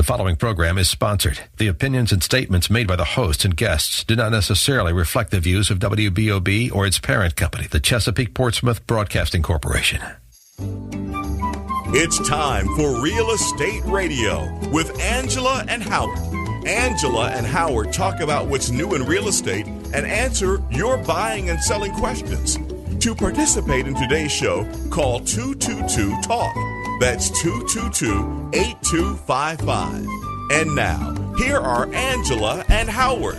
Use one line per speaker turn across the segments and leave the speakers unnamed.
The following program is sponsored. The opinions and statements made by the hosts and guests do not necessarily reflect the views of WBOB or its parent company, the Chesapeake Portsmouth Broadcasting Corporation.
It's time for Real Estate Radio with Angela and Howard. Angela and Howard talk about what's new in real estate and answer your buying and selling questions. To participate in today's show, call 222-TALK. That's 222-8255. And now, here are Angela and Howard.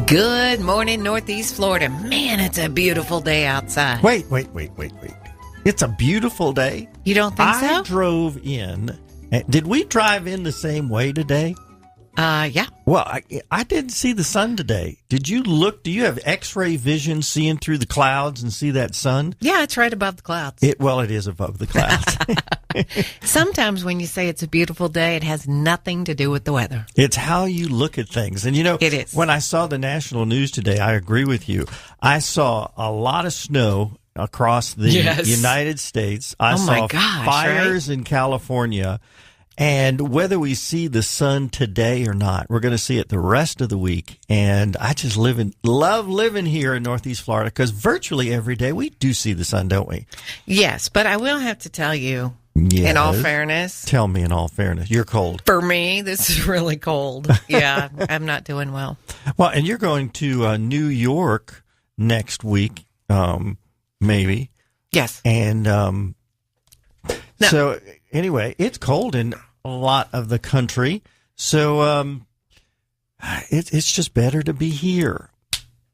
Good morning, Northeast Florida. Man, it's a beautiful day outside.
Wait. It's a beautiful day?
You don't think so?
I drove in. Did we drive in the same way today?
Yeah.
Well, I didn't see the sun today. Did you look? Do you have X-ray vision seeing through the clouds and see that sun?
Yeah, it's right above the clouds.
It is above the clouds.
Sometimes when you say it's a beautiful day, it has nothing to do with the weather.
It's how you look at things. And,
it is.
When I saw the national news today, I agree with you. I saw a lot of snow across the United States. I saw fires in California. And whether we see the sun today or not, we're going to see it the rest of the week. And I just love living here in Northeast Florida because virtually every day we do see the sun, don't we?
Yes, but I will have to tell you, in all fairness.
Tell me in all fairness. You're cold.
For me, this is really cold. Yeah, I'm not doing well.
Well, and you're going to New York next week, maybe.
Yes.
And so anyway, it's cold in a lot of the country, so it's just better to be here,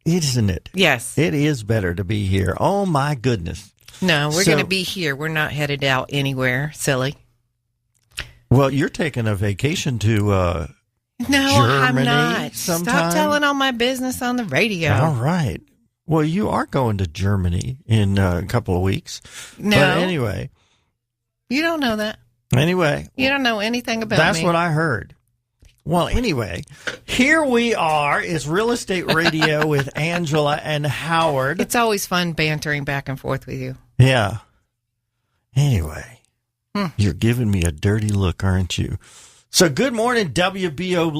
isn't it?
Yes,
it is better to be here. Oh my goodness!
No, we're going to be here. We're not headed out anywhere. Silly.
Well, you're taking a vacation to Germany.
I'm not.
Sometime?
Stop telling all my business on the radio.
All right. Well, you are going to Germany in a couple of weeks.
No.
But anyway.
You don't know that.
Anyway.
You don't know anything about
That's
me.
what I heard. Well, anyway, here we are. It's Real Estate Radio with Angela and Howard.
It's always fun bantering back and forth with you.
Yeah. Anyway, You're giving me a dirty look, aren't you? So good morning, WBOB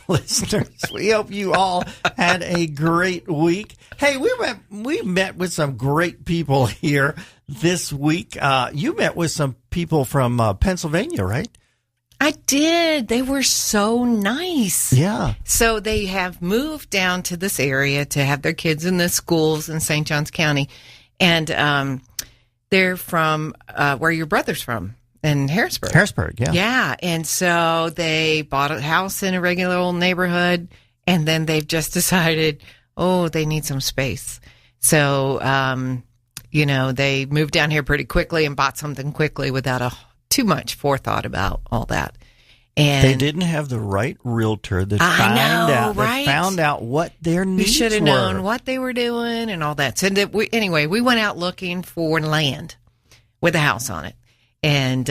listeners. We hope you all had a great week. Hey, we met with some great people here this week. You met with some people from Pennsylvania, right?
I did. They were so nice.
Yeah.
So they have moved down to this area to have their kids in the schools in St. Johns County. And they're from where your brother's from. In Harrisburg.
Harrisburg, yeah.
Yeah, and so they bought a house in a regular old neighborhood, and then they've just decided, they need some space. So, they moved down here pretty quickly and bought something quickly without too much forethought about all that. And
they didn't have the right realtor that found out what their needs were.
We should have known what they were doing and all that. So we went out looking for land with a house on it. And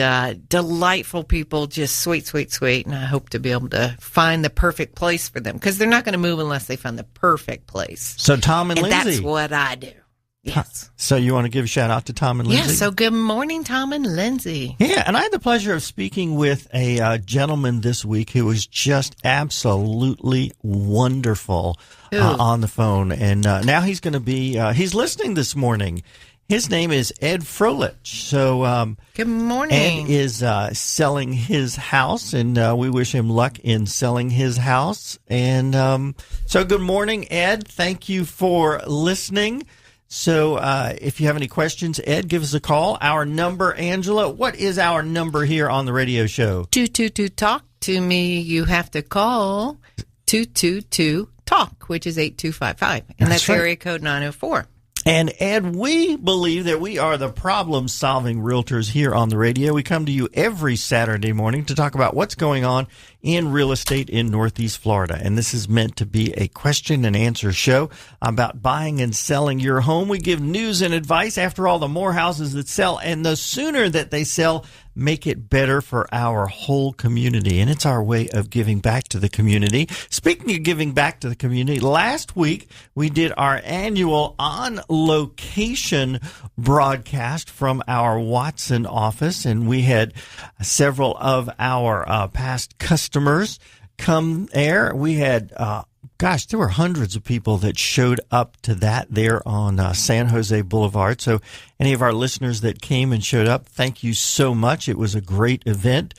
delightful people, just sweet. And I hope to be able to find the perfect place for them because they're not going to move unless they find the perfect place.
So Tom and Lindsay.
That's what I do. Yes.
So you want to give a shout out to Tom and Lindsay?
Yeah, so good morning, Tom and Lindsay.
Yeah, and I had the pleasure of speaking with a gentleman this week who was just absolutely wonderful on the phone. And now he's going to be, he's listening this morning. His name is Ed Froelich. So,
good morning.
Ed is selling his house, and we wish him luck in selling his house. And so, good morning, Ed. Thank you for listening. So, if you have any questions, Ed, give us a call. Our number, Angela, what is our number here on the radio show?
222-TALK. To me, you have to call 222-TALK, which is 8255. And that's area code 904.
And Ed, we believe that we are the problem-solving realtors here on the radio. We come to you every Saturday morning to talk about what's going on in real estate in Northeast Florida. And this is meant to be a question and answer show about buying and selling your home. We give news and advice. After all, the more houses that sell and the sooner that they sell, make it better for our whole community. And it's our way of giving back to the community. Speaking of giving back to the community, last week we did our annual On Location broadcast from our Watson office, and we had several of our past customers come there. We had, there were hundreds of people that showed up to that there on San Jose Boulevard. So any of our listeners that came and showed up, thank you so much. It was a great event.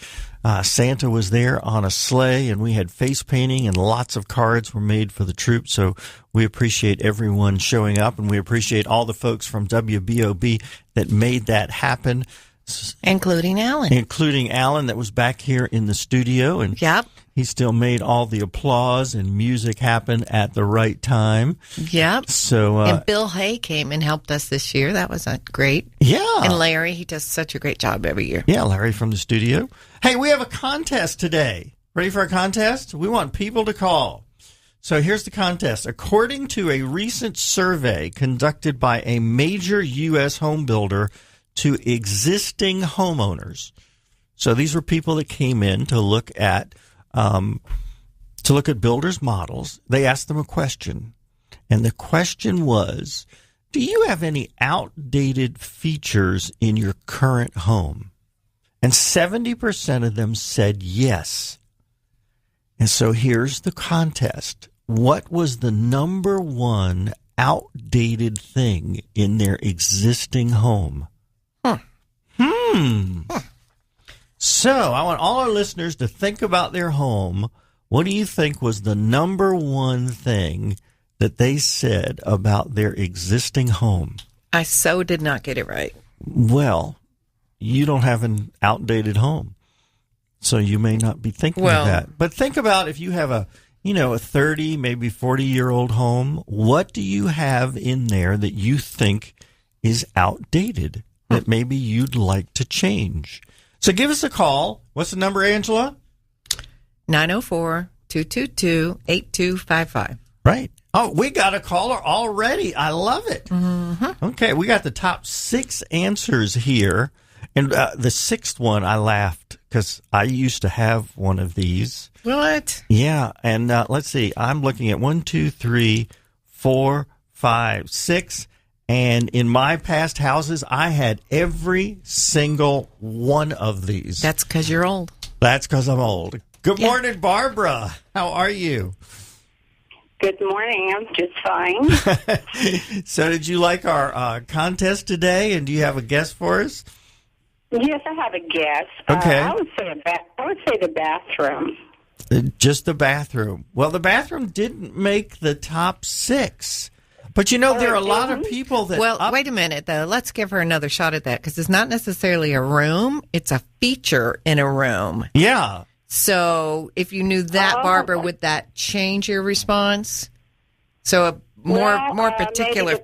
Santa was there on a sleigh, and we had face painting, and lots of cards were made for the troops. So we appreciate everyone showing up, and we appreciate all the folks from WBOB that made that happen.
Including Alan.
That was back here in the studio. And
yep.
He still made all the applause and music happen at the right time.
Yep.
So,
and Bill Hay came and helped us this year. That was great.
Yeah.
And Larry, he does such a great job every year.
Yeah, Larry from the studio. Hey, we have a contest today. Ready for a contest? We want people to call. So here's the contest. According to a recent survey conducted by a major U.S. home builder to existing homeowners. So these were people that came in to look at builders' models. They asked them a question, and the question was, do you have any outdated features in your current home? And 70% of them said yes. And so here's the contest. What was the number one outdated thing in their existing home? So I want all our listeners to think about their home. What do you think was the number one thing that they said about their existing home?
I so did not get it right.
Well, you don't have an outdated home, so you may not be thinking of that. But think about if you have a 30, maybe 40-year-old home, what do you have in there that you think is outdated that maybe you'd like to change? So give us a call. What's the number, Angela?
904-222-8255.
Right. Oh, we got a caller already. I love it.
Mm-hmm.
Okay, we got the top 6 answers here. And the 6th one, I laughed because I used to have one of these.
What?
Yeah, and let's see. I'm looking at 1, 2, 3, 4, 5, 6. And in my past houses, I had every single one of these.
That's because you're old.
That's because I'm old. Good morning, Barbara. How are you?
Good morning. I'm just fine.
So did you like our contest today, and do you have a guess for us?
Yes, I have a guess.
Okay.
I would say the bathroom.
Just the bathroom. Well, the bathroom didn't make the top 6. But, there are a lot of people that...
Well, wait a minute, though. Let's give her another shot at that, because it's not necessarily a room. It's a feature in a room.
Yeah.
So if you knew that, Barbara, would that change your response? So a more particular
maybe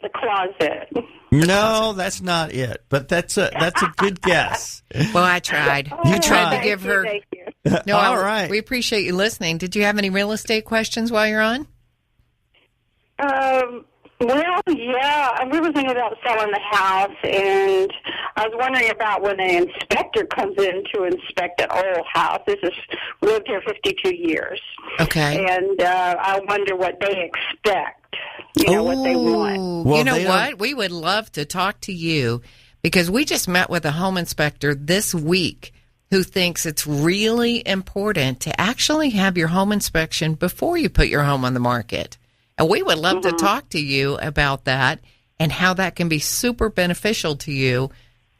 the closet.
No, that's not it. But that's a good guess.
Well, I tried. You tried to give her...
Thank you.
No,
all right.
We appreciate you listening. Did you have any real estate questions while you're on?
Well, yeah, we were thinking about selling the house, and I was wondering about when an inspector comes in to inspect an old house. We lived here 52 years.
Okay.
And I wonder what they expect, what they want.
Well, what? We would love to talk to you, because we just met with a home inspector this week who thinks it's really important to actually have your home inspection before you put your home on the market. And we would love to talk to you about that and how that can be super beneficial to you,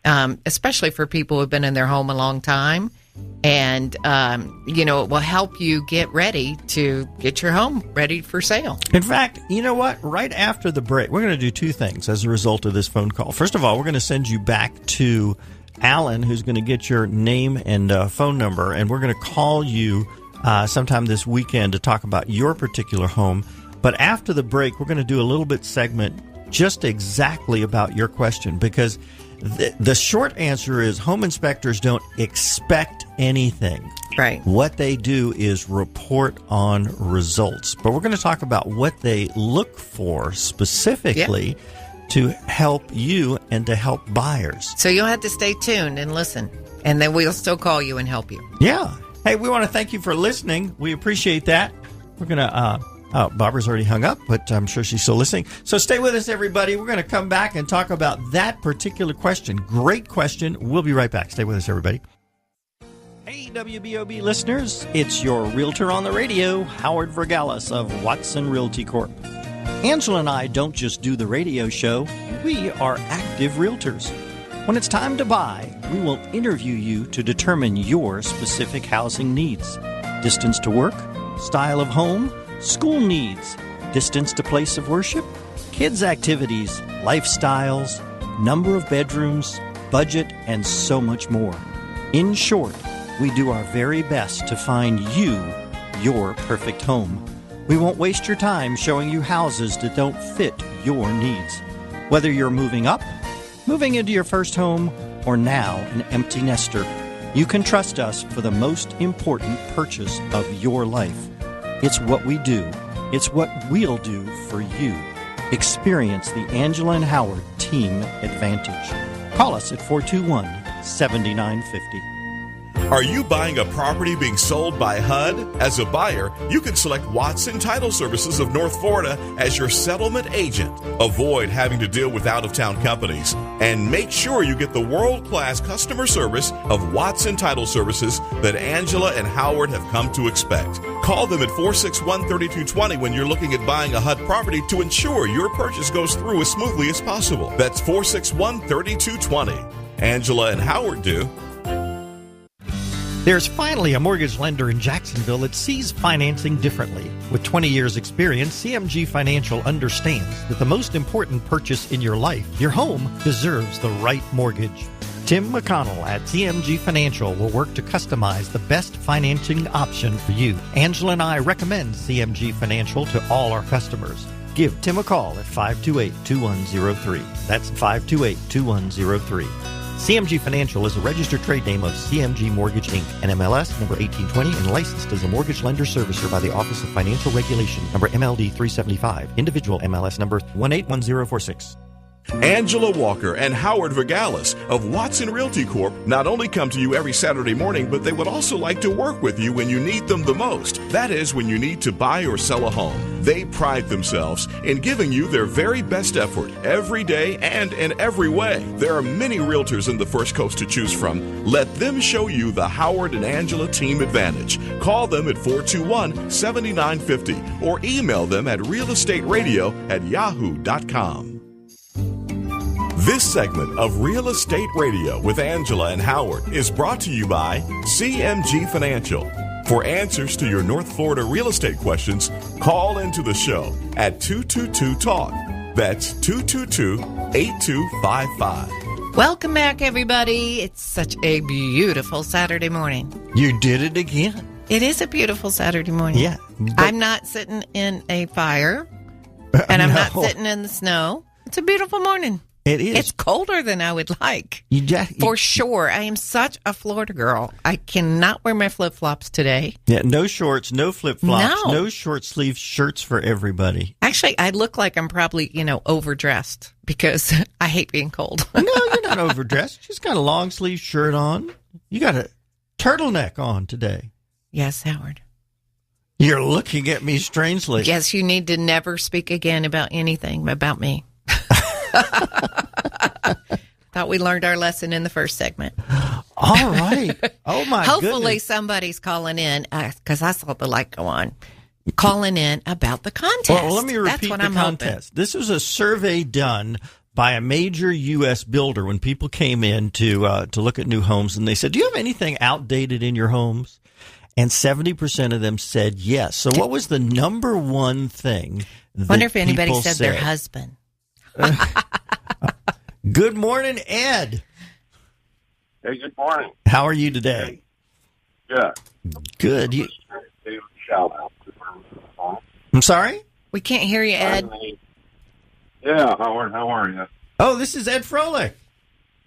especially for people who have been in their home a long time. And, it will help you get ready to get your home ready for sale.
In fact, you know what? Right after the break, we're going to do 2 things as a result of this phone call. First of all, we're going to send you back to Alan, who's going to get your name and phone number, and we're going to call you sometime this weekend to talk about your particular home. But after the break, we're going to do a little bit segment just exactly about your question, because the short answer is home inspectors don't expect anything.
Right.
What they do is report on results. But we're going to talk about what they look for specifically to help you and to help buyers.
So you'll have to stay tuned and listen, and then we'll still call you and help you.
Yeah. Hey, we want to thank you for listening. We appreciate that. We're going to, Barbara's already hung up, but I'm sure she's still listening. So stay with us, everybody. We're going to come back and talk about that particular question. Great question. We'll be right back. Stay with us, everybody. Hey, WBOB listeners. It's your realtor on the radio, Howard Vergalis of Watson Realty Corp. Angela and I don't just do the radio show. We are active realtors. When it's time to buy, we will interview you to determine your specific housing needs. Distance to work, style of home, school needs, distance to place of worship, kids' activities, lifestyles, number of bedrooms, budget, and so much more. In short, we do our very best to find you your perfect home. We won't waste your time showing you houses that don't fit your needs. Whether you're moving up, moving into your first home, or now an empty nester, you can trust us for the most important purchase of your life. It's what we do. It's what we'll do for you. Experience the Angela and Howard Team Advantage. Call us at 421-7950.
Are you buying a property being sold by HUD? As a buyer, you can select Watson Title Services of North Florida as your settlement agent. Avoid having to deal with out-of-town companies. And make sure you get the world-class customer service of Watson Title Services that Angela and Howard have come to expect. Call them at 461-3220 when you're looking at buying a HUD property to ensure your purchase goes through as smoothly as possible. That's 461-3220. Angela and Howard do.
There's finally a mortgage lender in Jacksonville that sees financing differently. With 20 years' experience, CMG Financial understands that the most important purchase in your life, your home, deserves the right mortgage. Tim McConnell at CMG Financial will work to customize the best financing option for you. Angela and I recommend CMG Financial to all our customers. Give Tim a call at 528-2103. That's 528-2103. CMG Financial is a registered trade name of CMG Mortgage, Inc., NMLS number 1820, and licensed as a mortgage lender servicer by the Office of Financial Regulation, number MLD 375, individual MLS number 181046.
Angela Walker and Howard Vergalis of Watson Realty Corp. not only come to you every Saturday morning, but they would also like to work with you when you need them the most. That is, when you need to buy or sell a home. They pride themselves in giving you their very best effort every day and in every way. There are many realtors in the First Coast to choose from. Let them show you the Howard and Angela Team Advantage. Call them at 421-7950 or email them at realestateradio@yahoo.com. This segment of Real Estate Radio with Angela and Howard is brought to you by CMG Financial. For answers to your North Florida real estate questions, call into the show at 222-TALK. That's 222-8255.
Welcome back, everybody. It's such a beautiful Saturday morning.
You did it again.
It is a beautiful Saturday morning.
Yeah.
I'm not sitting in a fire, and I'm not sitting in the snow. It's a beautiful morning.
It is.
It's colder than I would like. For sure. I am such a Florida girl. I cannot wear my flip-flops today.
Yeah, no shorts, no flip-flops, no short-sleeve shirts for everybody.
Actually, I look like I'm probably, overdressed because I hate being cold.
No, you're not overdressed. She's got a long-sleeve shirt on. You got a turtleneck on today.
Yes, Howard.
You're looking at me strangely.
Yes, you need to never speak again about anything about me. Thought we learned our lesson in the first segment.
All right. Oh, my
Hopefully
goodness.
somebody's calling in, because I saw the light go on, calling in about the contest.
Well, let me repeat
the
contest. This was a survey done by a major U.S. builder when people came in to look at new homes, and they said, do you have anything outdated in your homes? And 70% of them said yes. So what was the number one thing that
wonder if anybody
people
said their husband.
Good morning, Ed.
Hey, good morning.
How are you today?
Yeah.
Good. I'm sorry?
We can't hear you, Ed.
Yeah, Howard, how are you?
Oh, this is Ed Froelich.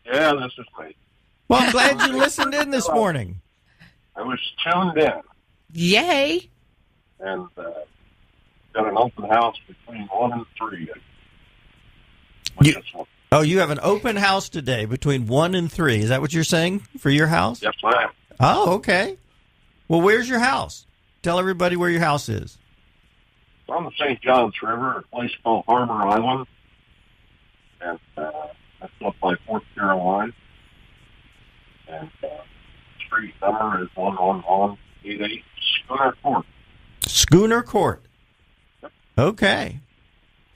Yeah, this is me.
Well, I'm glad you listened in this morning.
I was tuned in.
Yay.
And got an open house between 1 and 3.
You have an open house today between 1 and 3. Is that what you're saying for your house?
Yes, ma'am.
Oh, okay. Well, where's your house? Tell everybody where your house is.
It's on the St. Johns River, a place called Harbor Island. And that's up by Fort Caroline. And street number is 11188 Schooner Court.
Schooner Court.
Yep.
Okay.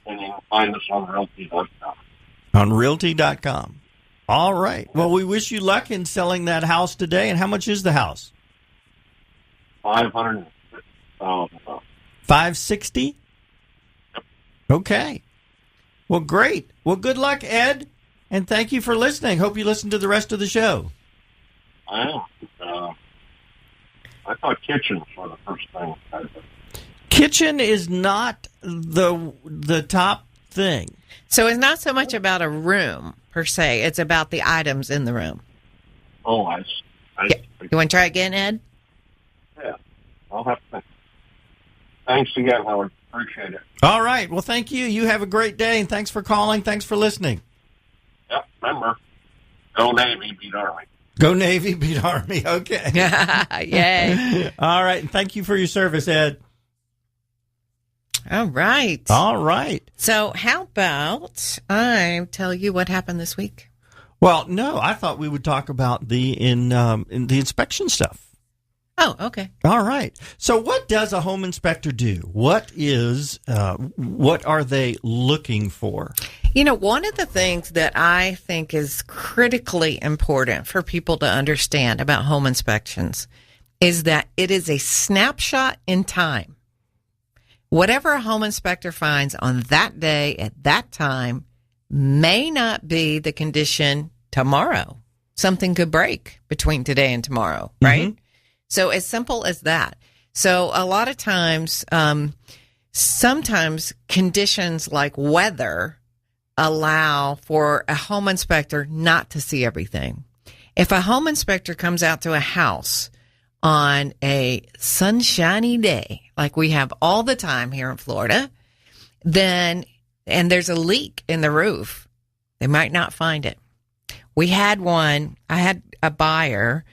And you can find us on Realty.com.
On Realty.com. All right. Well, we wish you luck in selling that house today. And how much is the house?
$550,000.
$560,000? Okay. Well, great. Well, good luck, Ed. And thank you for listening. Hope you listen to the rest of the show.
I am. I thought kitchens were the first thing.
Kitchen is not the top thing.
So it's not so much about a room, per se. It's about the items in the room.
Oh, I
You want to try again, Ed?
Yeah. I'll have to think. Thanks again, Howard. Appreciate it.
All right. Well, thank you. You have a great day, and thanks for calling. Thanks for listening.
Yep, remember, go Navy, beat Army.
Go Navy, beat Army. Okay.
Yay.
All right. And thank you for your service, Ed.
All right.
All right.
So how about I tell you what happened this week?
Well, no, I thought we would talk about the inspection stuff.
Oh, okay.
All right. So what does a home inspector do? What are they looking for?
You know, one of the things that I think is critically important for people to understand about home inspections is that it is a snapshot in time. Whatever a home inspector finds on that day at that time may not be the condition tomorrow. Something could break between today and tomorrow, right? Mm-hmm. So as simple as that. So a lot of times, sometimes conditions like weather allow for a home inspector not to see everything. If a home inspector comes out to a house on a sunshiny day, like we have all the time here in Florida, and there's a leak in the roof, they might not find it. I had a buyer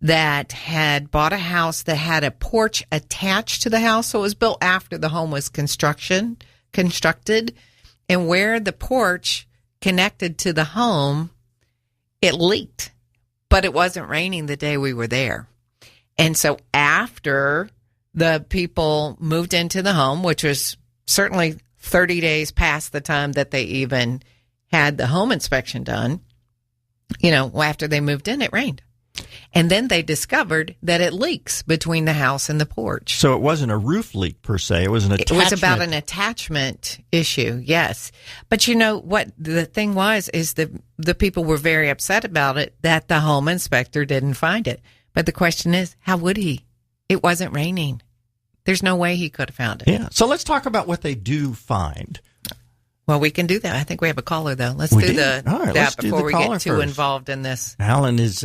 that had bought a house that had a porch attached to the house. So it was built after the home was constructed. And where the porch connected to the home, it leaked. But it wasn't raining the day we were there. And so after the people moved into the home, which was certainly 30 days past the time that they even had the home inspection done, after they moved in, it rained. And then they discovered that it leaks between the house and the porch.
So it wasn't a roof leak per se. It was an attachment.
It was about an attachment issue, yes. But you know what the thing was is the people were very upset about it, that the home inspector didn't find it. But the question is, how would he? It wasn't raining. There's no way he could have found it.
Yeah. So let's talk about what they do find.
Well, we can do that. I think we have a caller, though. Let's do that before we get too involved in this.
Alan is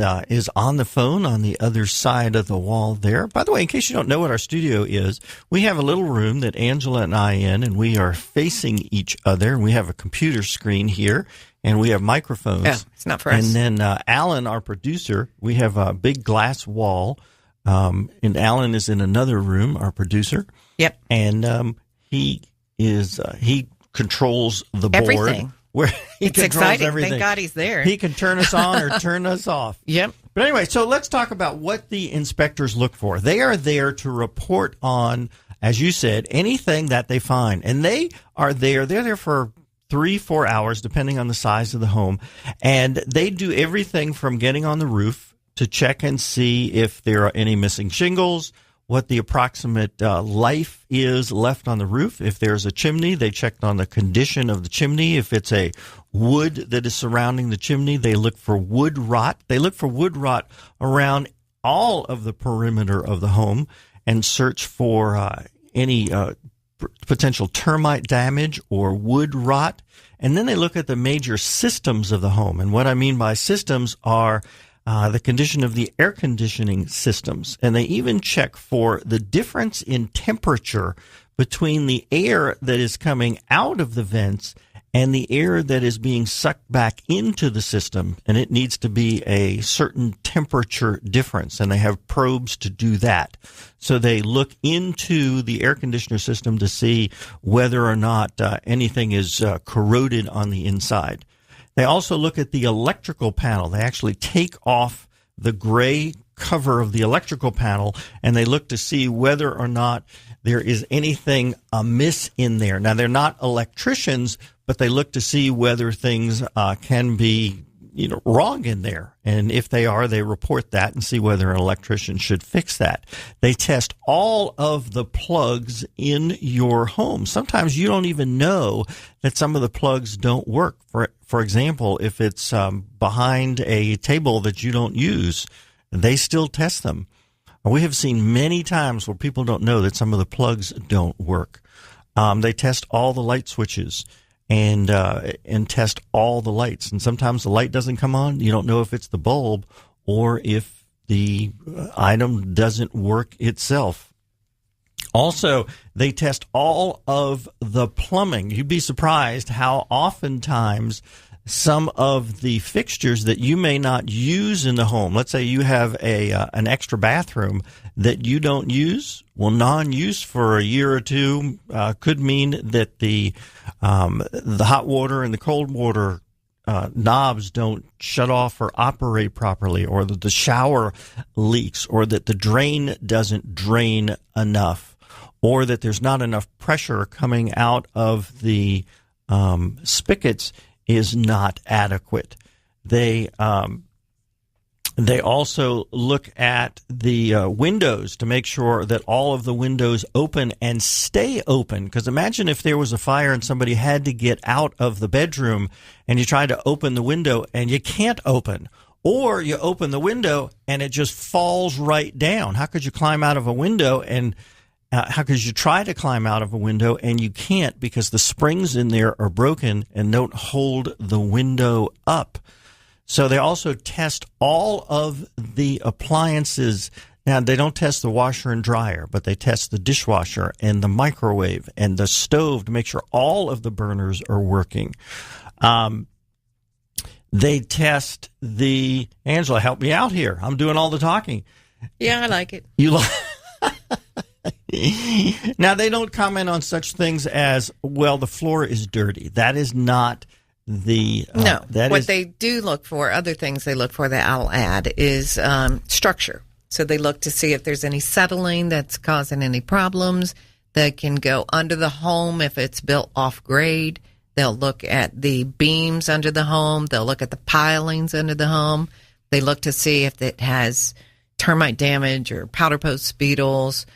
on the phone on the other side of the wall there. By the way, in case you don't know what our studio is, we have a little room that Angela and I and we are facing each other. We have a computer screen here, and we have microphones.
Yeah, it's not for us.
And then Alan, our producer, we have a big glass wall, and Alan is in another room, our producer.
Yep.
And he controls the board.
Everything.
It's
exciting.
Everything.
Thank God he's there.
He can turn us on or turn us off.
Yep.
But anyway, so let's talk about what the inspectors look for. They are there to report on, as you said, anything that they find. And they're there for 3-4 hours, depending on the size of the home. And they do everything from getting on the roof to check and see if there are any missing shingles, what the approximate life is left on the roof. If there's a chimney, they checked on the condition of the chimney. If it's a wood that is surrounding the chimney, they look for wood rot. They look for wood rot around all of the perimeter of the home and search for any potential termite damage or wood rot. And then they look at the major systems of the home. And what I mean by systems are the condition of the air conditioning systems. And they even check for the difference in temperature between the air that is coming out of the vents and the air that is being sucked back into the system, and it needs to be a certain temperature difference, and they have probes to do that. So they look into the air conditioner system to see whether or not anything is corroded on the inside. They also look at the electrical panel. They actually take off the gray cover of the electrical panel, and they look to see whether or not there is anything amiss in there. Now, they're not electricians, but they look to see whether things can be, wrong in there. And if they are, they report that and see whether an electrician should fix that. They test all of the plugs in your home. Sometimes you don't even know that some of the plugs don't work. For example, if it's behind a table that you don't use, they still test them. We have seen many times where people don't know that some of the plugs don't work. They test all the light switches and test all the lights. And sometimes the light doesn't come on. You don't know if it's the bulb or if the item doesn't work itself. Also, they test all of the plumbing. You'd be surprised how oftentimes some of the fixtures that you may not use in the home. Let's say you have an extra bathroom that you don't use. Well, non-use for a year or two could mean that the hot water and the cold water knobs don't shut off or operate properly, or that the shower leaks, or that the drain doesn't drain enough, or that there's not enough pressure coming out of the spigots is not adequate. They also look at the windows to make sure that all of the windows open and stay open. Because imagine if there was a fire and somebody had to get out of the bedroom and you tried to open the window and you can't open. Or you open the window and it just falls right down. How could you climb out of a window and how could you try to climb out of a window and you can't because the springs in there are broken and don't hold the window up? So they also test all of the appliances. Now, they don't test the washer and dryer, but they test the dishwasher and the microwave and the stove to make sure all of the burners are working. They test Angela, help me out here. I'm doing all the talking.
Yeah, I like it.
You like Now, they don't comment on such things as, well, the floor is dirty. That is not the...
no, they do look for, other things they look for that I'll add is structure. So they look to see if there's any settling that's causing any problems. They can go under the home if it's built off grade. They'll look at the beams under the home. They'll look at the pilings under the home. They look to see if it has termite damage or powder post beetles.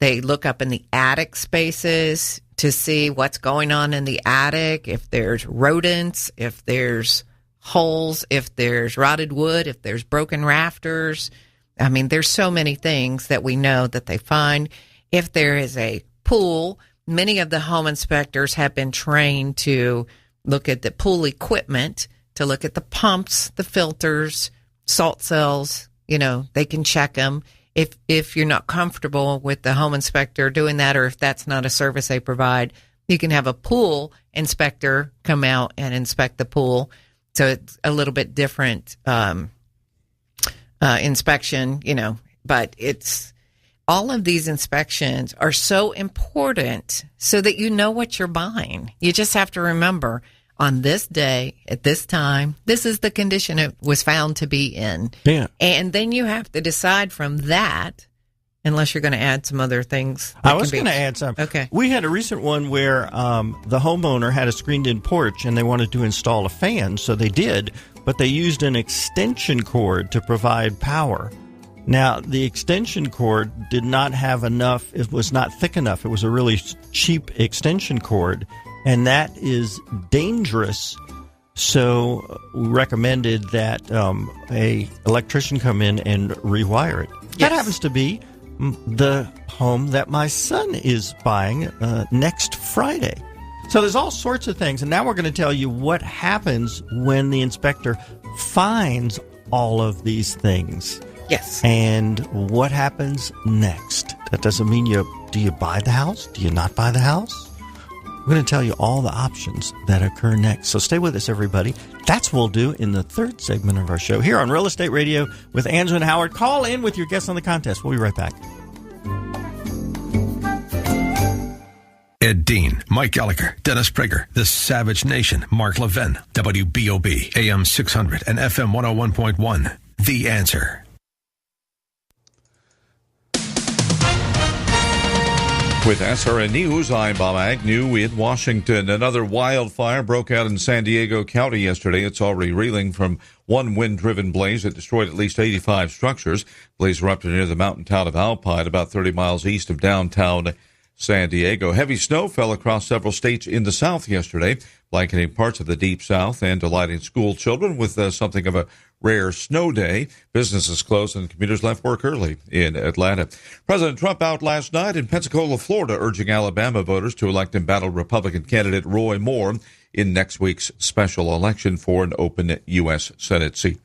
They look up in the attic spaces to see what's going on in the attic, if there's rodents, if there's holes, if there's rotted wood, if there's broken rafters. I mean, there's so many things that we know that they find. If there is a pool, many of the home inspectors have been trained to look at the pool equipment, to look at the pumps, the filters, salt cells. They can check them. If you're not comfortable with the home inspector doing that, or if that's not a service they provide, you can have a pool inspector come out and inspect the pool. So it's a little bit different inspection, but it's all of these inspections are so important so that you know what you're buying. You just have to remember, on this day, at this time, this is the condition it was found to be in.
Yeah.
And then you have to decide from that, unless you're going to add some other things.
I was going to add some.
Okay.
We had a recent one where the homeowner had a screened-in porch and they wanted to install a fan, so they did, but they used an extension cord to provide power. Now, the extension cord did not have enough, it was not thick enough. It was a really cheap extension cord. And that is dangerous. So we recommended that a electrician come in and rewire it. Yes. That happens to be the home that my son is buying next Friday. So there's all sorts of things. And now we're going to tell you what happens when the inspector finds all of these things.
Yes.
And what happens next. That doesn't mean do you buy the house? Do you not buy the house? We're going to tell you all the options that occur next. So stay with us, everybody. That's what we'll do in the third segment of our show here on Real Estate Radio with Angela and Howard. Call in with your guests on the contest. We'll be right back.
Ed Dean, Mike Gallagher, Dennis Prager, The Savage Nation, Mark Levin, WBOB, AM 600 and FM 101.1. The Answer.
With SRN News, I'm Bob Agnew in Washington. Another wildfire broke out in San Diego County yesterday. It's already reeling from one wind-driven blaze that destroyed at least 85 structures. Blaze erupted near the mountain town of Alpine, about 30 miles east of downtown San Diego. Heavy snow fell across several states in the south yesterday, blanketing parts of the deep south and delighting school children with something of a rare snow day. Businesses closed and commuters left work early in Atlanta. President Trump out last night in Pensacola, Florida, urging Alabama voters to elect embattled Republican candidate Roy Moore in next week's special election for an open U.S. Senate seat.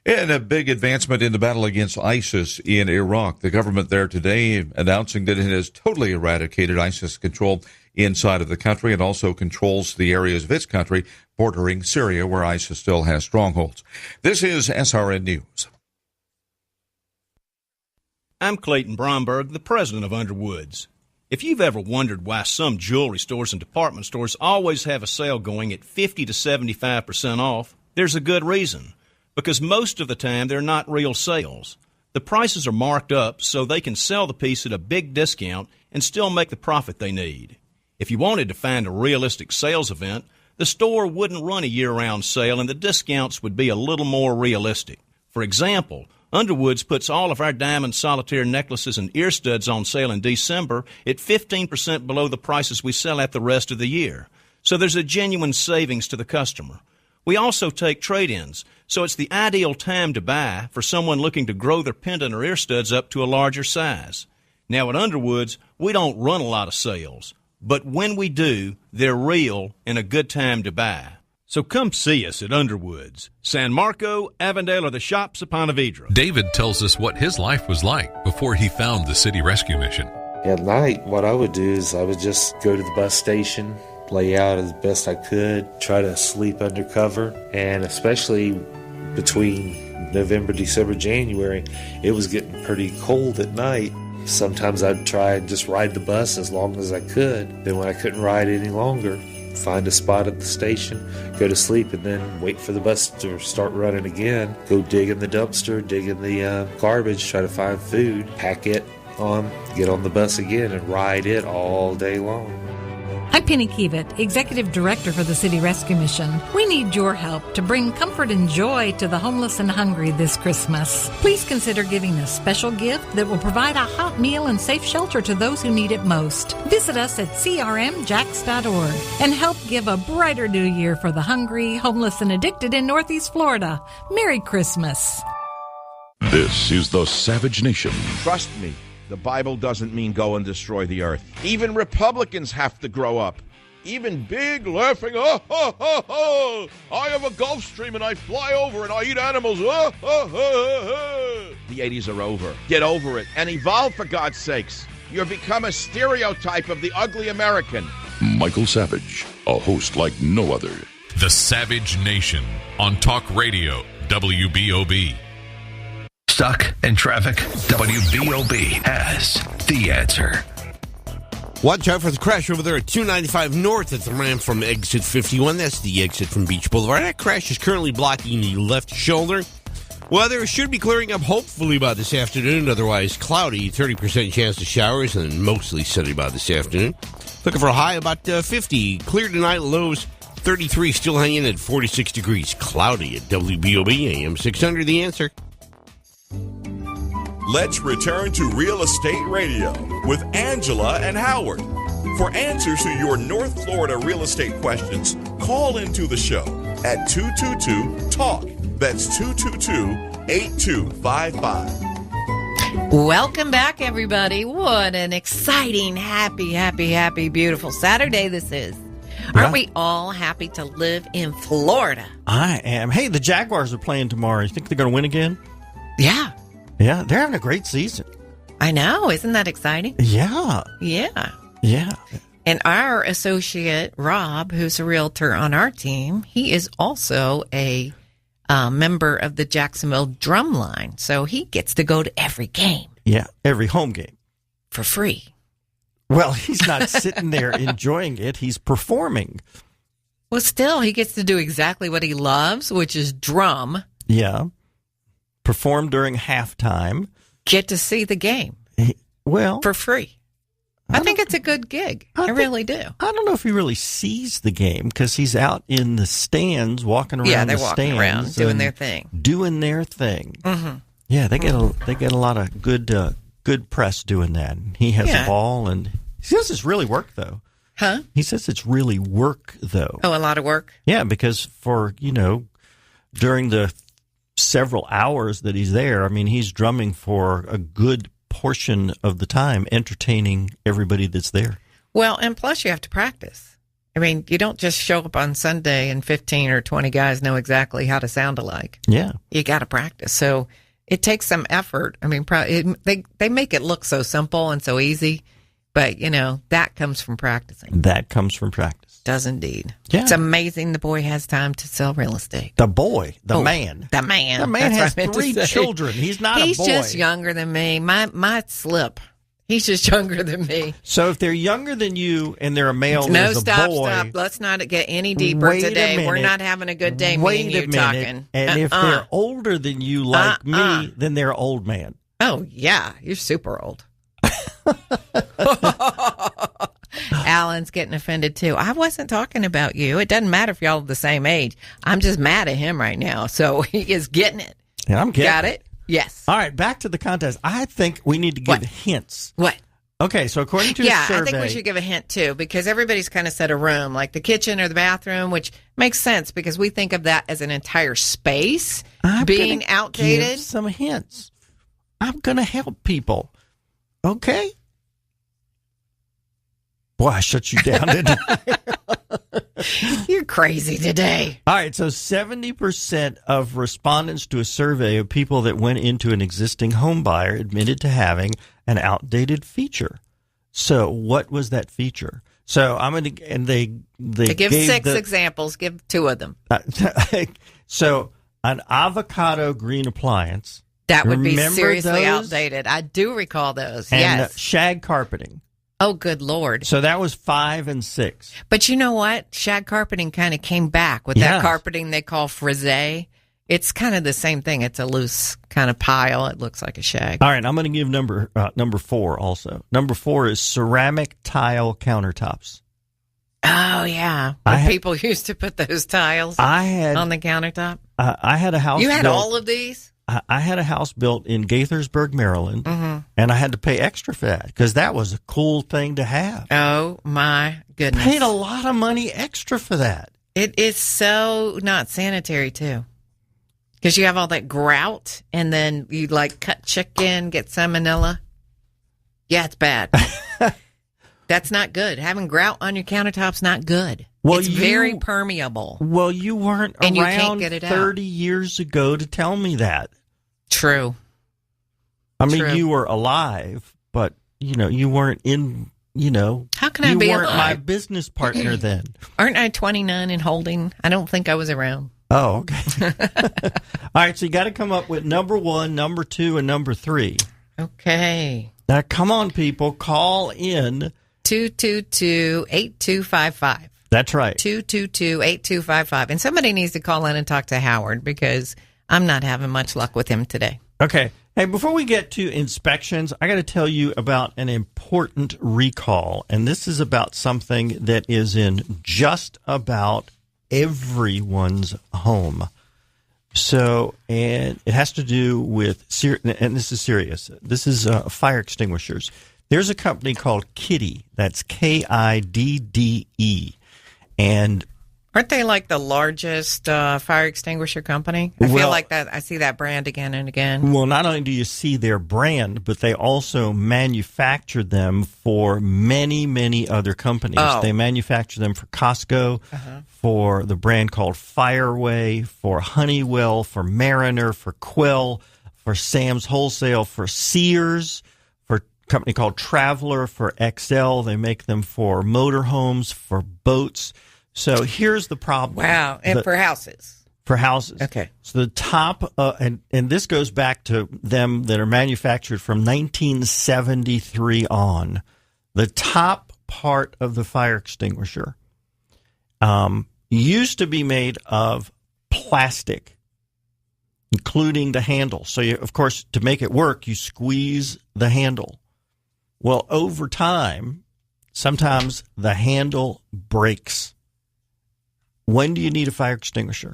In a big advancement in the battle against ISIS in Iraq, the government there today announcing that it has totally eradicated ISIS control inside of the country and also controls the areas of its country bordering Syria, where ISIS still has strongholds. This is SRN News.
I'm Clayton Bromberg, the president of Underwoods. If you've ever wondered why some jewelry stores and department stores always have a sale going at 50 to 75% off, there's a good reason. Because most of the time, they're not real sales. The prices are marked up so they can sell the piece at a big discount and still make the profit they need. If you wanted to find a realistic sales event, the store wouldn't run a year-round sale and the discounts would be a little more realistic. For example, Underwoods puts all of our diamond solitaire necklaces and ear studs on sale in December at 15% below the prices we sell at the rest of the year. So there's a genuine savings to the customer. We also take trade-ins, so it's the ideal time to buy for someone looking to grow their pendant or ear studs up to a larger size. Now at Underwoods, we don't run a lot of sales, but when we do, they're real and a good time to buy. So come see us at Underwoods, San Marco, Avondale, or the shops of Ponte Vedra.
David tells us what his life was like before he found the City Rescue Mission.
At night, what I would do is I would just go to the bus station, lay out as best I could, try to sleep under cover, and especially between November, December, January, it was getting pretty cold at night. Sometimes I'd try and just ride the bus as long as I could. Then when I couldn't ride any longer, find a spot at the station, go to sleep, and then wait for the bus to start running again. Go dig in the dumpster, dig in the garbage, try to find food, pack it on, get on the bus again, and ride it all day long.
I'm Penny Kiewit, Executive Director for the City Rescue Mission. We need your help to bring comfort and joy to the homeless and hungry this Christmas. Please consider giving a special gift that will provide a hot meal and safe shelter to those who need it most. Visit us at crmjax.org and help give a brighter new year for the hungry, homeless, and addicted in Northeast Florida. Merry Christmas.
This is the Savage Nation.
Trust me. The Bible doesn't mean go and destroy the earth. Even Republicans have to grow up. Even big laughing, I have a Gulfstream and I fly over and I eat animals. The 80s are over. Get over it and evolve, for God's sakes. You've become a stereotype of the ugly American.
Michael Savage, a host like no other.
The Savage Nation on Talk Radio, WBOB.
Stuck in traffic? WBOB has the answer.
Watch out for the crash over there at 295 North at the ramp from exit 51. That's the exit from Beach Boulevard. That crash is currently blocking the left shoulder. Weather should be clearing up hopefully by this afternoon. Otherwise cloudy, 30% chance of showers, and mostly sunny by this afternoon. Looking for a high about 50. Clear tonight, lows 33, still hanging at 46 degrees. Cloudy at WBOB AM 600. The answer.
Let's return to Real Estate Radio with Angela and Howard. For answers to your North Florida real estate questions, call into the show at 222-TALK. That's 222-8255.
Welcome back, everybody. What an exciting, happy, beautiful Saturday this is. Aren't we all happy to live in Florida?
I am. Hey, the Jaguars are playing tomorrow. You think they're going to win again?
Yeah.
Yeah, they're having a great season.
I know. Isn't that exciting?
Yeah.
Yeah.
Yeah.
And our associate, Rob, who's a realtor on our team, he is also a member of the Jacksonville Drumline. So he gets to go to every game.
Yeah, every home game.
For free.
Well, he's not sitting there enjoying it. He's performing.
Well, still, he gets to do exactly what he loves, which is drum.
Yeah. Perform during halftime.
Get to see the game.
Well,
for free. I think it's a good gig. I really do.
I don't know if he really sees the game because he's out in the stands, walking around.
Yeah, they're
the
walking
stands
around, doing their thing.
Doing their thing.
Mm-hmm.
Yeah, they get a lot of good press doing that. He has a ball, and he says it's really work though.
Huh?
He says it's really work though.
Oh, a lot of work.
Yeah, because for during the several hours that he's there, I mean, he's drumming for a good portion of the time, entertaining everybody that's there.
Well, and plus you have to practice. I mean, you don't just show up on Sunday and 15 or 20 guys know exactly how to sound alike.
Yeah.
You got to practice. So it takes some effort. I mean, they make it look so simple and so easy, but, that comes from practicing.
That comes from practice.
Does indeed.
Yeah.
It's amazing the boy has time to sell real estate.
The boy, the man.
The man.
The man has 3 children. He's not a boy.
He's just younger than me. My slip. He's just younger than me.
So if they're younger than you and they're a male and there's a boy.
Stop. Let's not get any deeper today. We're not having a good day, me and you talking.
And if they're older than you like me, then they're old man.
Oh, yeah. You're super old. Alan's getting offended too. I wasn't talking about you. It doesn't matter if y'all are the same age. I'm just mad at him right now. So he is getting it.
Yeah, I'm getting
it. Got it? Yes.
All right, back to the contest. I think we need to give hints.
What?
Okay, so according to the survey.
I think we should give a hint too, because everybody's kind of said a room, like the kitchen or the bathroom, which makes sense because we think of that as an entire space being outdated.
Give some hints. I'm going to help people. Okay? Boy, I shut you down today.
You're crazy today.
All right, so 70% of respondents to a survey of people that went into an existing home buyer admitted to having an outdated feature. So what was that feature? So I'm going to, and they
give 6 examples. Give 2 of them.
So an avocado green appliance.
That would be seriously outdated. I do recall those.
And
yes.
Shag carpeting.
Oh, good Lord.
So that was 5 and 6.
But you know what? Shag carpeting kind of came back with that carpeting they call frisé. It's kind of the same thing. It's a loose kind of pile. It looks like a shag.
All right, I'm going to give number 4 also. Number 4 is ceramic tile countertops.
Oh, yeah. People used to put those tiles on the countertop.
I had a house.
You had all of these?
I had a house built in Gaithersburg, Maryland, and I had to pay extra for that because that was a cool thing to have.
Oh, my goodness.
Paid a lot of money extra for that.
It is so not sanitary, too. Because you have all that grout, and then you, cut chicken, get salmonella. Yeah, it's bad. That's not good. Having grout on your countertop's not good. Well, it's very permeable.
Well, you weren't
and
around
you can't get it
30 years ago to tell me that.
True.
I mean, you were alive, but, you weren't in,
How can I be alive?
You weren't my business partner then.
Aren't I 29 and holding? I don't think I was around.
Oh, okay. All right, so you got to come up with number 1, number 2, and number 3.
Okay.
Now, come on, people. Call in.
222-8255.
That's right.
222-8255. And somebody needs to call in and talk to Howard because I'm not having much luck with him today.
Okay. Hey, before we get to inspections, I got to tell you about an important recall. And this is about something that is in just about everyone's home. So, and it has to do with, and this is serious. This is fire extinguishers. There's a company called Kidde. That's Kidde. And
aren't they like the largest fire extinguisher company? I feel like that. I see that brand again and again.
Well, not only do you see their brand, but they also manufacture them for many, many other companies.
Oh.
They manufacture them for Costco, for the brand called Fireway, for Honeywell, for Mariner, for Quill, for Sam's Wholesale, for Sears, company called Traveler for XL. They make them for motorhomes, for boats. So here's the problem.
Wow. And for houses.
For houses.
Okay.
So the top, and this goes back to them that are manufactured from 1973 on. The top part of the fire extinguisher used to be made of plastic, including the handle. So, of course, to make it work, you squeeze the handle. Well, over time, sometimes the handle breaks. When do you need a fire extinguisher?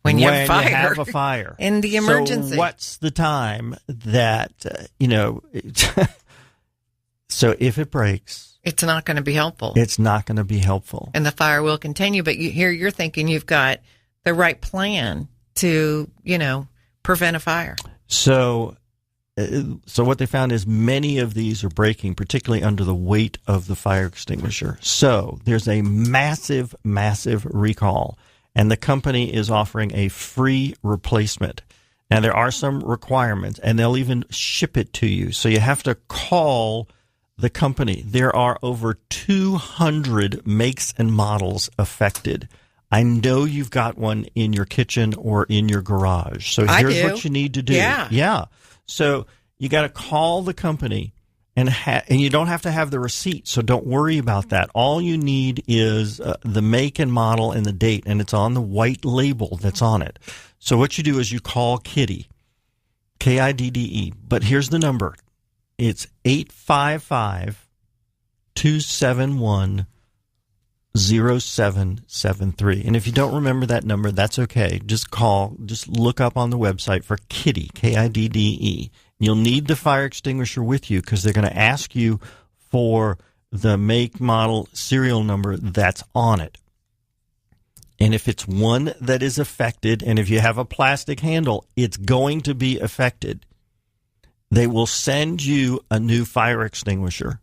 When you have fire.
You have a fire.
In the emergency.
So what's the time that, so if it breaks.
It's not going to be helpful.
It's not going to be helpful.
And the fire will continue. But you're thinking you've got the right plan to, prevent a fire.
So what they found is many of these are breaking, particularly under the weight of the fire extinguisher. So there's a massive, massive recall, and the company is offering a free replacement. Now, there are some requirements, and they'll even ship it to you. So you have to call the company. There are over 200 makes and models affected. I know you've got one in your kitchen or in your garage. So here's what you need to do. Yeah. So you got to call the company, and you don't have to have the receipt, so don't worry about that. All you need is the make and model and the date, and it's on the white label that's on it. So what you do is you call Kidde, Kidde. But here's the number. It's 855-271-0773. And if you don't remember that number, that's okay. Just look up on the website for Kidde, Kidde. You'll need the fire extinguisher with you because they're going to ask you for the make, model, serial number that's on it. And if it's one that is affected, and if you have a plastic handle, it's going to be affected, they will send you a new fire extinguisher.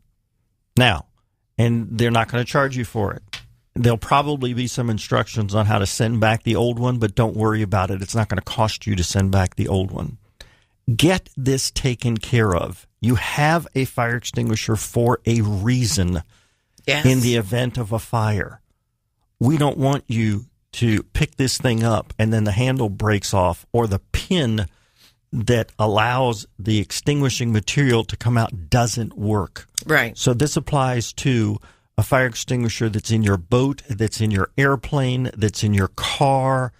Now, and they're not going to charge you for it. There'll probably be some instructions on how to send back the old one, but don't worry about it. It's not going to cost you to send back the old one. Get this taken care of. You have a fire extinguisher for a reason.
Yes.
In the event of a fire. We don't want you to pick this thing up and then the handle breaks off, or the pin that allows the extinguishing material to come out doesn't work.
Right.
So this applies to a fire extinguisher that's in your boat, that's in your airplane, that's in your car.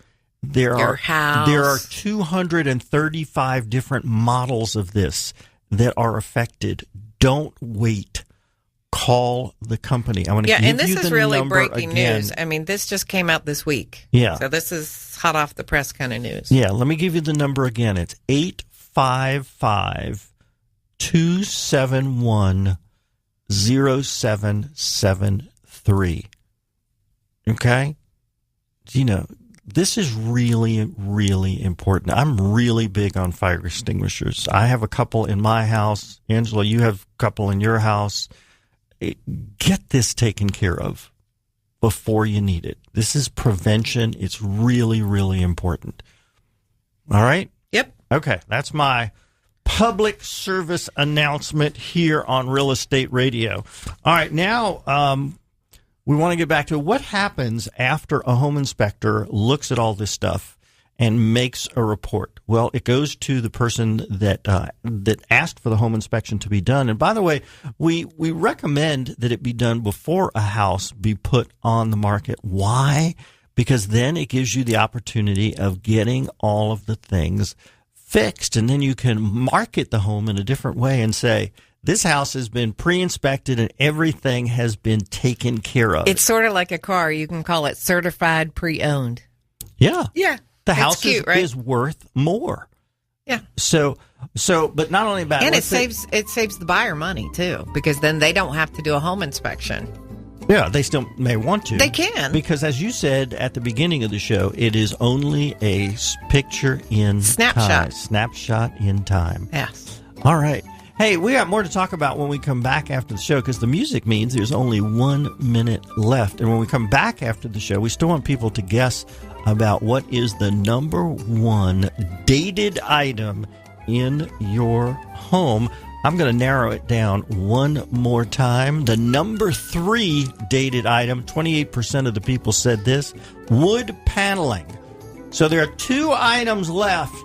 Your house.
There are 235 different models of this that are affected. Don't wait. Call the company. I want to give you the number again.
And this is really breaking news. I mean, this just came out this week.
Yeah.
So this is hot off the press kind of news.
Yeah, let me give you the number again. It's 855-271-0773. Okay? This is really, really important. I'm really big on fire extinguishers. I have a couple in my house. Angela, you have a couple in your house. Get this taken care of before you need it. This is prevention. It's really, really important. All right?
Yep.
Okay, that's my public service announcement here on Real Estate Radio. All right, now we want to get back to what happens after a home inspector looks at all this stuff and makes a report. Well, it goes to the person that asked for the home inspection to be done. And by the way, we recommend that it be done before a house be put on the market. Why? Because then it gives you the opportunity of getting all of the things fixed, and then you can market the home in a different way and say, this house has been pre-inspected and everything has been taken care of.
It's sort of like a car. You can call it certified pre-owned.
Yeah.
Yeah.
The house
cute, right?
is worth more.
Yeah.
So, but not only about,
and it saves the buyer money too, because then they don't have to do a home inspection.
Yeah, they still may want to.
They can,
because as you said at the beginning of the show, it is only a picture in time. Snapshot in time.
Yes.
All right. Hey, we got more to talk about when we come back after the show, because the music means there's only 1 minute left. And when we come back after the show, we still want people to guess about what is the number one dated item in your home. I'm going to narrow it down one more time. The number 3 dated item, 28% of the people said this, wood paneling. So there are 2 items left.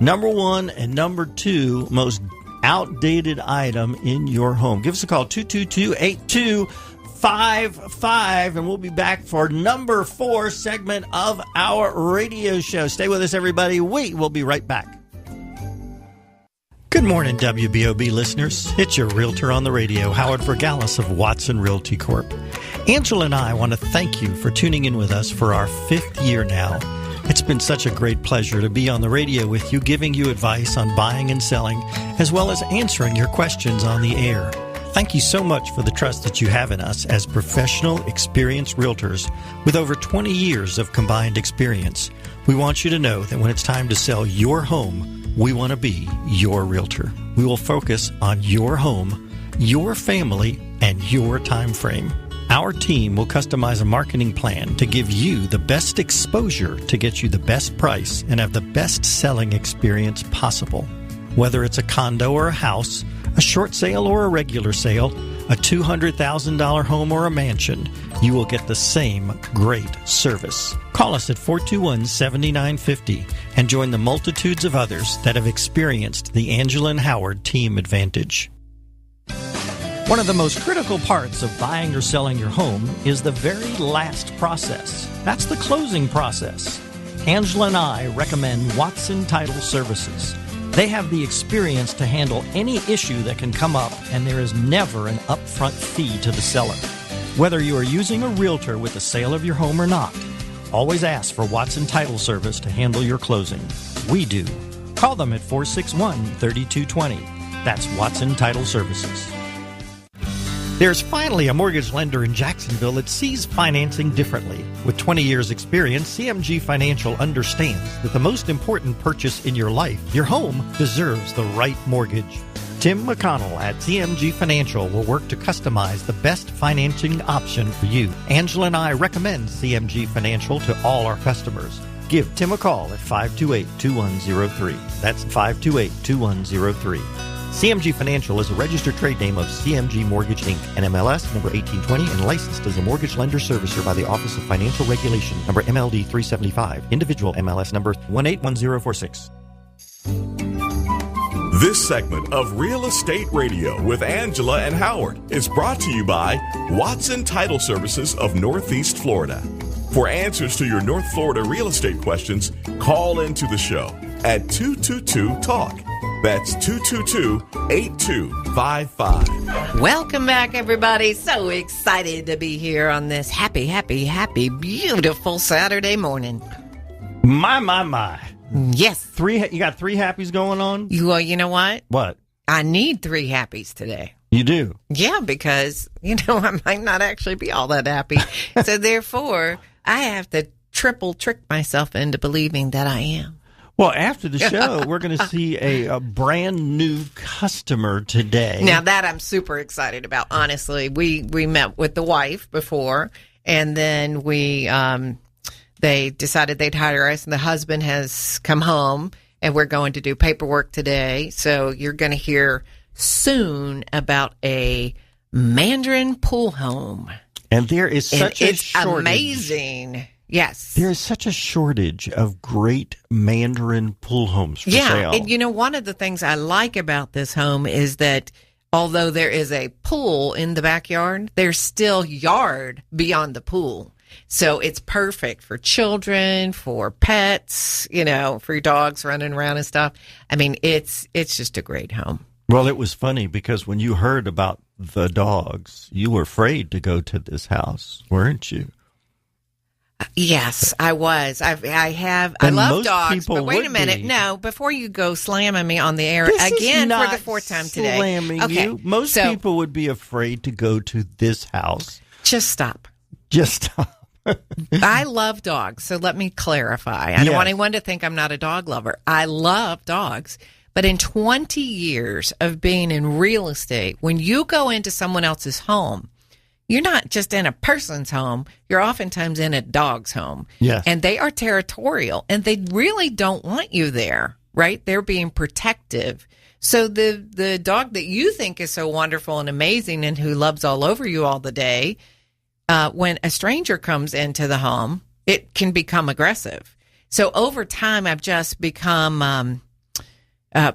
Number 1 and number 2 most outdated item in your home. Give us a call, 222-8255, and we'll be back for number 4 segment of our radio show. Stay with us, everybody. We will be right back. Good morning, WBOB listeners. It's your realtor on the radio, Howard Vergalis of Watson Realty Corp. Angela and I want to thank you for tuning in with us for our 5th year now. It's been such a great pleasure to be on the radio with you, giving you advice on buying and selling, as well as answering your questions on the air. Thank you so much for the trust that you have in us as professional, experienced realtors with over 20 years of combined experience. We want you to know that when it's time to sell your home, we want to be your realtor. We will focus on your home, your family, and your time frame. Our team will customize a marketing plan to give you the best exposure to get you the best price and have the best selling experience possible. Whether it's a condo or a house, a short sale or a regular sale, a $200,000 home or a mansion, you will get the same great service. Call us at 421-7950 and join the multitudes of others that have experienced the Angela and Howard team advantage. One of the most critical parts of buying or selling your home is the very last process. That's the closing process. Angela and I recommend Watson Title Services. They have the experience to handle any issue that can come up, and there is never an upfront fee to the seller. Whether you are using a realtor with the sale of your home or not, always ask for Watson Title Service to handle your closing. We do. Call them at 461-3220. That's Watson Title Services. There's finally a mortgage lender in Jacksonville that sees financing differently. With 20 years' experience, CMG Financial understands that the most important purchase in your life, your home, deserves the right mortgage. Tim McConnell at CMG Financial will work to customize the best financing option for you. Angela and I recommend CMG Financial to all our customers. Give Tim a call at 528-2103. That's 528-2103. CMG Financial is a registered trade name of CMG Mortgage, Inc., NMLS number 1820, and licensed as a mortgage lender servicer by the Office of Financial Regulation, number MLD 375, individual MLS number 181046.
This segment of Real Estate Radio with Angela and Howard is brought to you by Watson Title Services of Northeast Florida. For answers to your North Florida real estate questions, call into the show at 222-TALK. That's 222-8255.
Welcome back, everybody. So excited to be here on this happy, beautiful Saturday morning.
My.
Yes.
You got 3 happies going on?
Well, you know what?
What?
I need 3 happies today.
You do?
Yeah, because, I might not actually be all that happy. So therefore, I have to triple trick myself into believing that I am.
Well, after the show, we're going to see a brand new customer today.
Now, that I'm super excited about, honestly. We met with the wife before, and then they decided they'd hire us, and the husband has come home, and we're going to do paperwork today. So you're going to hear soon about a Mandarin pool home.
And there is such a shortage.
It's amazing. Yes.
There is such a shortage of great Mandarin pool homes for sale.
And one of the things I like about this home is that although there is a pool in the backyard, there's still yard beyond the pool. So it's perfect for children, for pets, for your dogs running around and stuff. I mean, it's just a great home.
Well, it was funny because when you heard about the dogs, you were afraid to go to this house, weren't you?
Yes, I was. I love dogs, but wait a minute. No, before you go slamming me on the air again for the 4th time today.
Slamming you. Most people would be afraid to go to this house.
Just stop.
I
love dogs, so let me clarify. I don't want anyone to think I'm not a dog lover. I love dogs. But in 20 years of being in real estate, when you go into someone else's home, you're not just in a person's home. You're oftentimes in a dog's home.
Yes.
And they are territorial, and they really don't want you there. right? They're being protective. So the dog that you think is so wonderful and amazing and who loves all over you all the day, when a stranger comes into the home, it can become aggressive. So over time, I've just become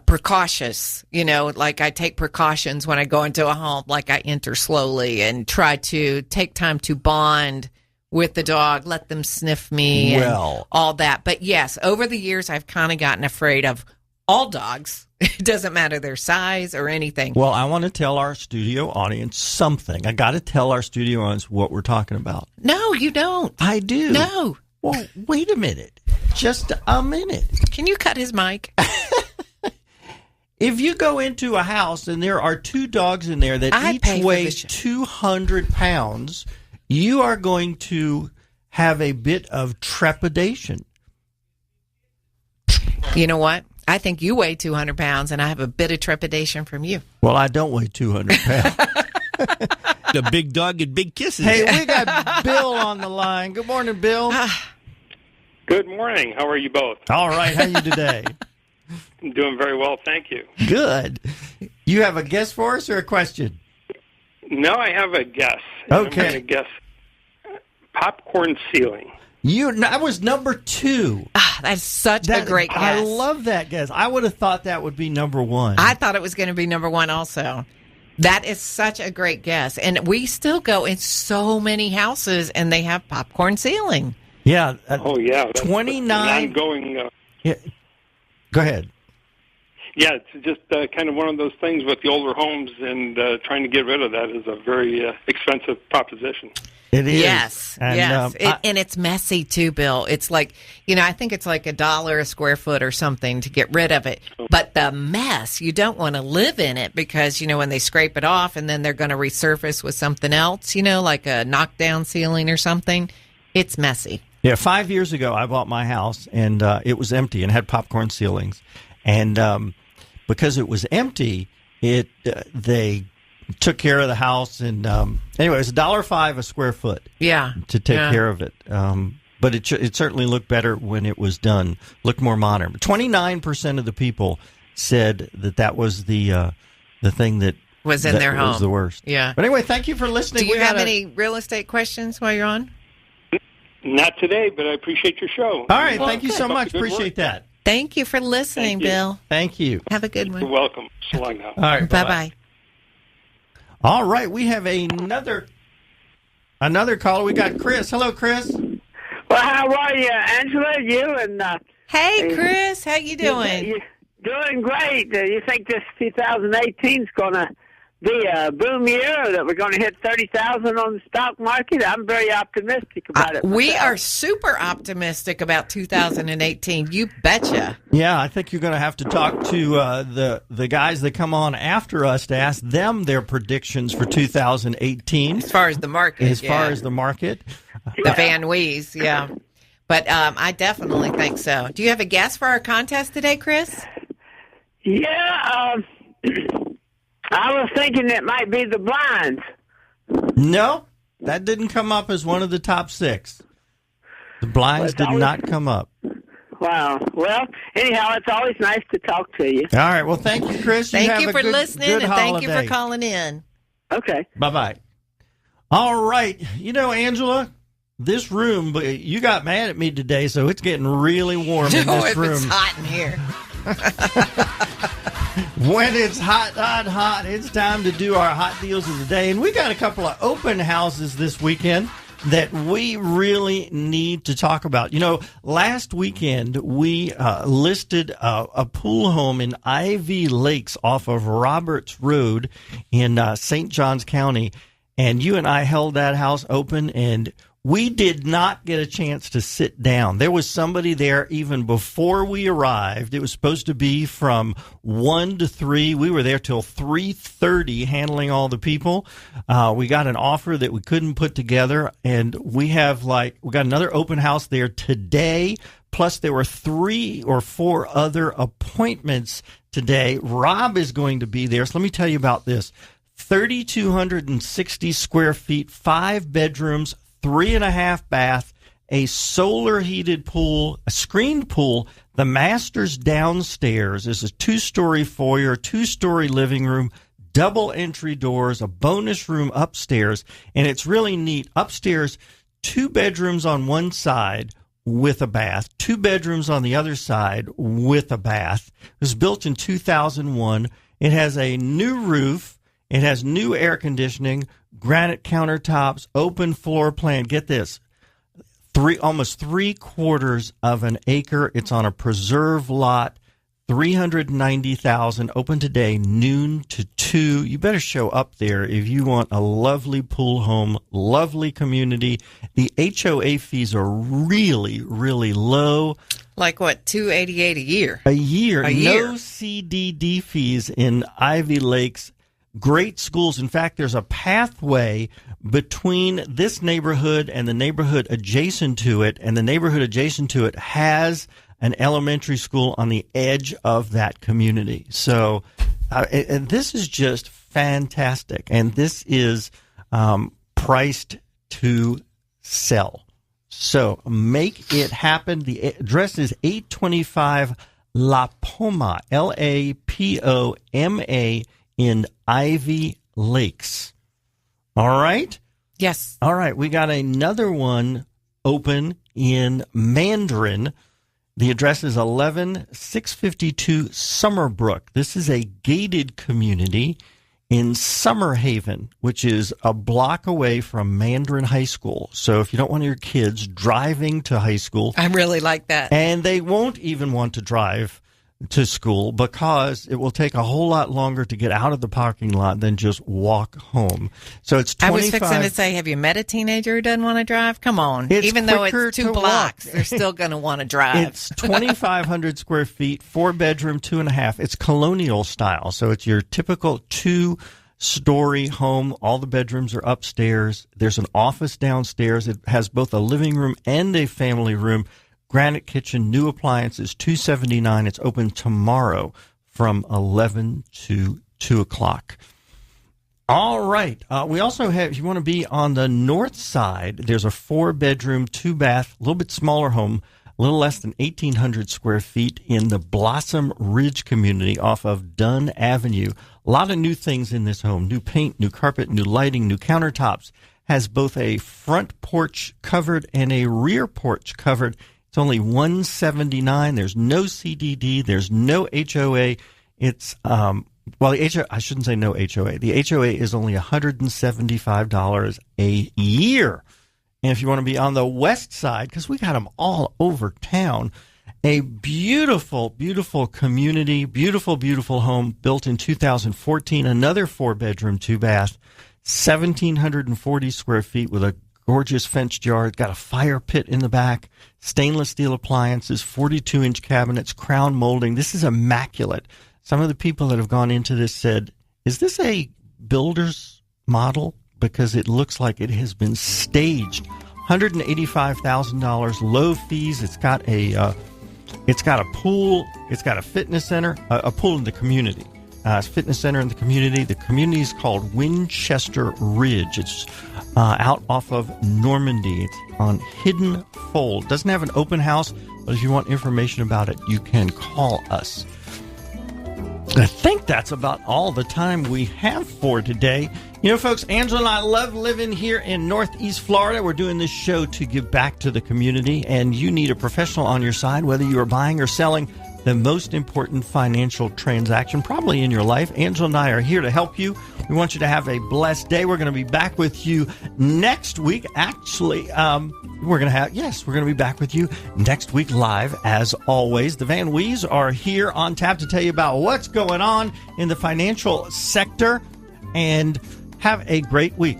precautious. Like I take precautions when I go into a home, like I enter slowly and try to take time to bond with the dog, let them sniff me and all that. But yes, over the years, I've kind of gotten afraid of all dogs. It doesn't matter their size or anything.
Well, I want to tell our studio audience something. I got to tell our studio audience what we're talking about.
No, you don't.
I do.
No.
Well, wait a minute. Just a minute.
Can you cut his mic?
If you go into a house and there are 2 dogs in there that each weigh 200 pounds, you are going to have a bit of trepidation.
You know what? I think you weigh 200 pounds, and I have a bit of trepidation from you.
Well, I don't weigh 200 pounds.
The big dog and big kisses.
Hey, we got Bill on the line. Good morning, Bill.
Good morning. How are you both?
All right. How are you today?
I'm doing very well, thank you.
Good. You have a guess for us or a question?
No, I have a guess.
Okay.
I'm going to guess popcorn ceiling.
That was number 2.
That's such a great guess.
I love that guess. I would have thought that would be number 1.
I thought it was going to be number 1 also. That is such a great guess. And we still go in so many houses, and they have popcorn ceiling.
Yeah.
Oh, yeah.
29.
Yeah.
Go ahead.
Yeah, it's just kind of one of those things with the older homes, and trying to get rid of that is a very expensive proposition.
It is.
Yes, and, and it's messy too, Bill. It's like, I think it's like $1 a square foot or something to get rid of it. But the mess, you don't want to live in it because, when they scrape it off and then they're going to resurface with something else, like a knockdown ceiling or something, it's messy.
Yeah, 5 years ago, I bought my house, and it was empty and had popcorn ceilings. And because it was empty, they took care of the house. And anyway, it was $1.05 a square foot to take care of it. But it certainly looked better when it was done, looked more modern. 29% of the people said that was the thing that
was in their home.
Was the worst.
Yeah.
But anyway, thank you for listening.
Do you have any real estate questions while you're on?
Not today, but I appreciate your show.
All right. Thank you so much. Appreciate that.
Thank you for listening, Bill.
Thank you.
Have a good one.
You're welcome. So long now.
All right.
Bye-bye.
All right. We have another caller. We got Chris. Hello, Chris.
Well, how are you, Angela? You and
hey, Chris. How you doing?
You're doing great. You think this 2018 is going to be a boom year, that we're going to hit 30,000 on the stock market? I'm very optimistic about it.
We are super optimistic about 2018. You betcha.
Yeah, I think you're going to have to talk to the guys that come on after us to ask them their predictions for 2018.
As far as the market.
The
Van Wees, yeah. But I definitely think so. Do you have a guess for our contest today, Chris?
Yeah, I was thinking it might be the blinds.
No, that didn't come up as one of the top 6. The blinds did not come up.
Wow. Well, anyhow, it's always nice to talk to you.
All right. Well, thank you, Chris.
Thank you for listening, and
holiday.
thank you for calling in.
Okay.
Bye-bye. All right. Angela, this room, you got mad at me today, so it's getting really warm in this room.
It's hot in here.
When it's hot, it's time to do our hot deals of the day. And we got a couple of open houses this weekend that we really need to talk about. Last weekend we listed a pool home in Ivy Lakes off of Roberts Road in St. Johns County. And you and I held that house open, and we did not get a chance to sit down. There was somebody there even before we arrived. It was supposed to be from 1 to 3. We were there till 3:30 handling all the people. We got an offer that we couldn't put together, and we got another open house there today. Plus, there were 3 or 4 other appointments today. Rob is going to be there. So let me tell you about this. 3,260 square feet, 5 bedrooms, 3.5 bath, a solar heated pool, a screened pool. The master's downstairs is a 2-story foyer, 2-story living room, double entry doors, a bonus room upstairs, and it's really neat. Upstairs, 2 bedrooms on one side with a bath, 2 bedrooms on the other side with a bath. It was built in 2001. It has a new roof. It has new air conditioning, granite countertops, open floor plan. Get this, almost 3/4 of an acre. It's on a preserve lot. $390,000, open today, noon to 2. You better show up there if you want a lovely pool home, lovely community. The HOA fees are really, really low.
Like what, $288 a year?
A year. No CDD fees in Ivy Lakes. Great schools. In fact, there's a pathway between this neighborhood and the neighborhood adjacent to it, and the neighborhood adjacent to it has an elementary school on the edge of that community. So, and this is just fantastic. And this is priced to sell. So make it happen. The address is 825 La Poma, LAPOMA in Ivy Lakes. All right?
Yes.
All right. We got another one open in Mandarin. The address is 11652 Summerbrook. This is a gated community in Summerhaven, which is a block away from Mandarin High School. So if you don't want your kids driving to high school.
I really like that.
And they won't even want to drive to school because it will take a whole lot longer to get out of the parking lot than just walk home. So it's 25.
I was fixing to say, have you met a teenager who doesn't want to drive? Come on. Even though it's 2 blocks, they're still going to want to drive.
It's 2,500 square feet, 4-bedroom, 2.5. It's colonial style. So it's your typical 2-story home. All the bedrooms are upstairs. There's an office downstairs. It has both a living room and a family room. Granite kitchen, new appliances, $279. It's open tomorrow from 11 to 2 o'clock. All right. We also have, if you want to be on the north side, there's a 4-bedroom, 2-bath, a little bit smaller home, a little less than 1,800 square feet in the Blossom Ridge community off of Dunn Avenue. A lot of new things in this home. New paint, new carpet, new lighting, new countertops. Has both a front porch covered and a rear porch covered. It's only $179. There's no CDD. There's no HOA. It's the HOA, I shouldn't say no HOA. The HOA is only $175 a year. And if you want to be on the west side, because we got them all over town, a beautiful, beautiful community, beautiful, beautiful home built in 2014. Another 4-bedroom, 2-bath, 1,740 square feet with a gorgeous fenced yard, got a fire pit in the back, stainless steel appliances, 42-inch cabinets, crown molding. This is immaculate. Some of the people that have gone into this said, is this a builder's model? Because it looks like it has been staged. $185,000, low fees. It's got a pool. It's got a fitness center, a pool in the community. Fitness center in the community. The community is called Winchester Ridge. It's out off of Normandy. It's on Hidden Fold. Doesn't have an open house, but if you want information about it, you can call us. I think that's about all the time we have for today. You know, folks, Angela and I love living here in Northeast Florida. We're doing this show to give back to the community, and you need a professional on your side, whether you are buying or selling the most important financial transaction probably in your life. Angela and I are here to help you. We want you to have a blessed day. We're going to be back with you next week. Actually, we're going to be back with you next week live as always. The Van Wees are here on tap to tell you about what's going on in the financial sector, and have a great week.